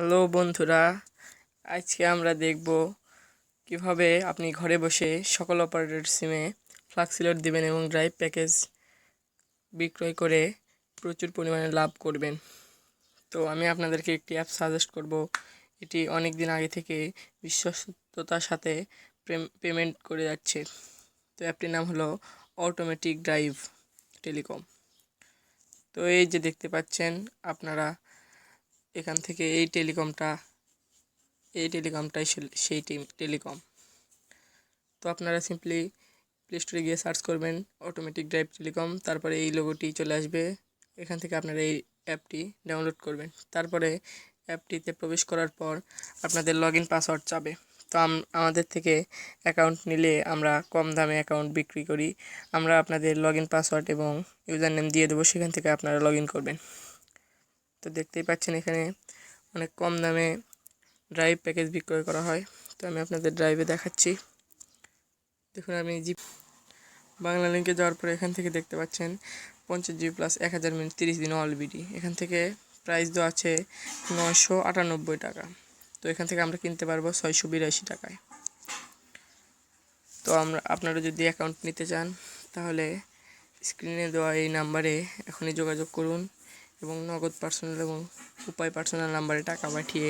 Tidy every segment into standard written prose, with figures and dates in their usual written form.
Hello বন্ধুরা, আজকে আমরা দেখব কিভাবে আপনি ঘরে বসে সকল অপারেটর সিমে ফ্লাক্স সিলেট দিবেন এবং ড্রাইভ প্যাকেজ বিক্রয় করে প্রচুর পরিমাণে লাভ করবেন। তো আমি আপনাদেরকে একটি অ্যাপ সাজেস্ট করব। এটি অনেক দিন আগে থেকে বিশ্বস্ততার সাথে পেমেন্ট করে যাচ্ছে। তো অ্যাপটির নাম হলো অটোমেটিক ড্রাইভ টেলিকম। তো এই যে দেখতে পাচ্ছেন আপনারা, এখান থেকে এই টেলিকমটাই সেই টেলিকম। তো আপনারা সিম্পলি প্লে স্টোরে গিয়ে সার্চ করবেন অটোমেটিক ড্রাইভ টেলিকম, তারপরে এই লোগোটি চলে আসবে। এখান থেকে আপনারা এই অ্যাপটি ডাউনলোড করবেন। তারপরে অ্যাপটিতে প্রবেশ করার পর আপনাদের লগ ইন পাসওয়ার্ড চাবে। তো আমাদের থেকে অ্যাকাউন্ট নিলে আমরা কম দামে অ্যাকাউন্ট বিক্রি করি। আমরা আপনাদের লগ ইন পাসওয়ার্ড এবং ইউজার নেম দিয়ে দেবো, সেখান থেকে আপনারা লগ ইন করবেন। তো দেখতেই পাচ্ছেন এখানে অনেক কম দামে ড্রাইভ প্যাকেজ বিক্রয় করা হয়। তো আমি আপনাদের ড্রাইভে দেখাচ্ছি। দেখুন, আমি বাংলা লিঙ্কে যাওয়ার পরে এখান থেকে দেখতে পাচ্ছেন 50 GB প্লাস 1000 মিনিট 30 দিন অলবিডি। এখান থেকে প্রাইস দেওয়া আছে 998 টাকা। তো এখান থেকে আমরা কিনতে পারবো 682 টাকায়। তো আপনারা যদি অ্যাকাউন্ট নিতে চান তাহলে স্ক্রিনে দেওয়া এই নাম্বারে এখনই যোগাযোগ করুন এবং নগদ পার্সোনাল এবং উপায় পার্সোনাল নাম্বারে টাকা পাঠিয়ে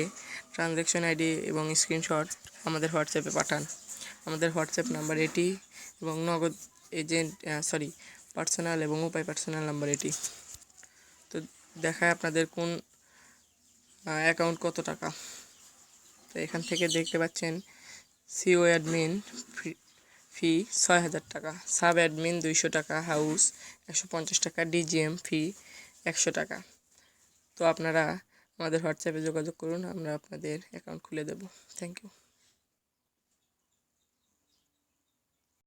ট্রানজ্যাকশন আইডি এবং স্ক্রিনশট আমাদের হোয়াটসঅ্যাপে পাঠান। আমাদের হোয়াটসঅ্যাপ নাম্বার এটি এবং নগদ পার্সোনাল এবং উপায় পার্সোনাল নাম্বার এটি। তো দেখায় আপনাদের কোন অ্যাকাউন্ট কত টাকা। তো এখান থেকে দেখতে পাচ্ছেন সিও অ্যাডমিন ফি 6000 টাকা, সাব অ্যাডমিন 200 টাকা, হাউস 150 টাকা, ডিজিএম ফি 100 টাকা। তো আপনারা আমাদের হোয়াটসঅ্যাপে যোগাযোগ করুন, আমরা আপনাদের অ্যাকাউন্ট খুলে দেব। Thank you.